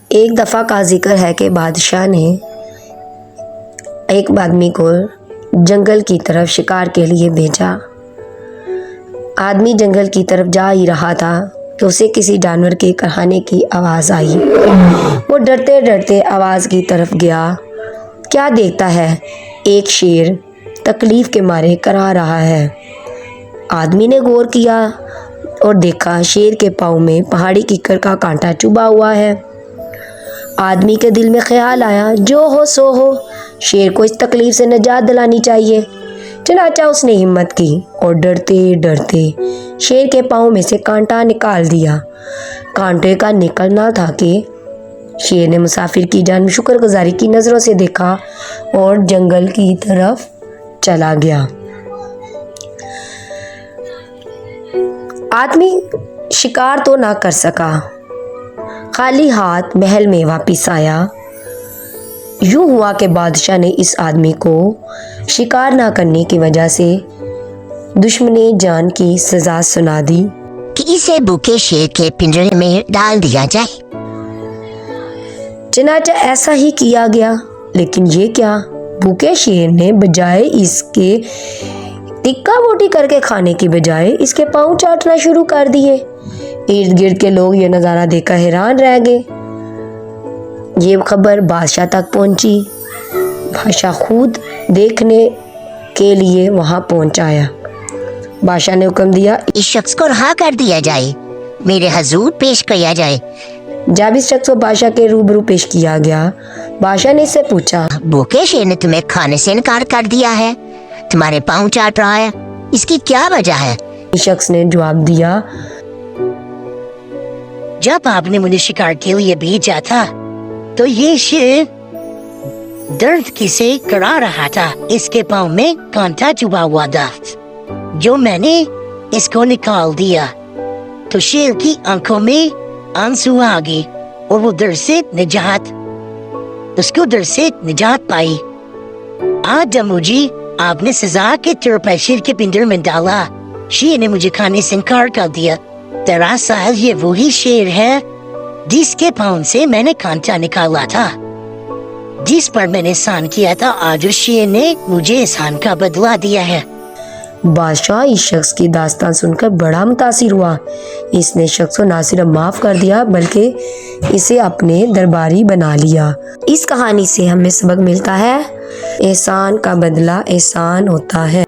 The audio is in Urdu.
ایک دفعہ کا ذکر ہے کہ بادشاہ نے ایک آدمی کو جنگل کی طرف شکار کے لیے بھیجا۔ آدمی جنگل کی طرف جا ہی رہا تھا کہ اسے کسی جانور کے کرہانے کی آواز آئی۔ وہ ڈرتے ڈرتے آواز کی طرف گیا۔ کیا دیکھتا ہے، ایک شیر تکلیف کے مارے کرا رہا ہے۔ آدمی نے غور کیا اور دیکھا شیر کے پاؤں میں پہاڑی کیکر کا کانٹا چبھا ہوا ہے۔ آدمی کے دل میں خیال آیا، جو ہو سو ہو، شیر کو اس تکلیف سے نجات دلانی چاہیے۔ چنانچہ اس نے ہمت کی اور ڈرتے ڈرتے شیر کے پاؤں میں سے کانٹا نکال دیا۔ کانٹے کا نکلنا تھا کہ شیر نے مسافر کی جانب شکر گزاری کی نظروں سے دیکھا اور جنگل کی طرف چلا گیا۔ آدمی شکار تو نہ کر سکا، خالی ہاتھ محل میں واپس آیا۔ یوں ہوا کہ بادشاہ نے اس آدمی کو شکار نہ کرنے کی وجہ سے دشمن جان کی سزا سنا دی کہ اسے بھوکے شیر کے پنجرے میں ڈال دیا جائے۔ چنانچہ ایسا ہی کیا گیا، لیکن یہ کیا، بھوکے شیر نے بجائے اس کے ٹکا بوٹی کر کے کھانے کی بجائے اس کے پاؤں چاٹنا شروع کر دیے۔ ارد گرد کے لوگ یہ نظارہ دیکھ کر حیران رہ گئے۔ یہ خبر بادشاہ تک پہنچی۔ بادشاہ خود دیکھنے کے لیے وہاں پہنچایا۔ بادشاہ نے حکم دیا، اس شخص کو رہا کر دیا جائے، میرے حضور پیش کیا جائے۔ جب اس شخص کو بادشاہ کے روبرو پیش کیا گیا، بادشاہ نے اس سے پوچھا، بھوکے شیر نے تمہیں کھانے سے انکار کر دیا ہے، تمہارے پاؤں چاٹ رہا ہے، اس کی کیا وجہ ہے؟ اس شخص نے جواب دیا، جب آپ نے مجھے شکار کے لیے بھیجا تھا تو یہ شیر درد کی سے کرا رہا تھا، اس کے پاؤں میں کانٹا چبھا ہوا تھا، جو میں نے اس کو نکال دیا تو شیر کی آنکھوں میں آنسو آ گئے اور وہ درد سے نجات پائی۔ آج جب مجھے آپ نے سزا کے طور پر شیر کے پنجرے میں ڈالا، شیر نے مجھے کھانے سے انکار کر دیا۔ دراصل یہ وہی شیر ہے جس کے پاؤں سے میں نے کانٹا نکالا تھا، جس پر میں نے احسان کیا تھا۔ آج اس شیر نے مجھے احسان کا بدلہ دیا ہے۔ بادشاہ اس شخص کی داستان سن کر بڑا متاثر ہوا۔ اس نے شخص کو نہ صرف معاف کر دیا بلکہ اسے اپنے درباری بنا لیا۔ اس کہانی سے ہمیں سبق ملتا ہے، احسان کا بدلہ احسان ہوتا ہے۔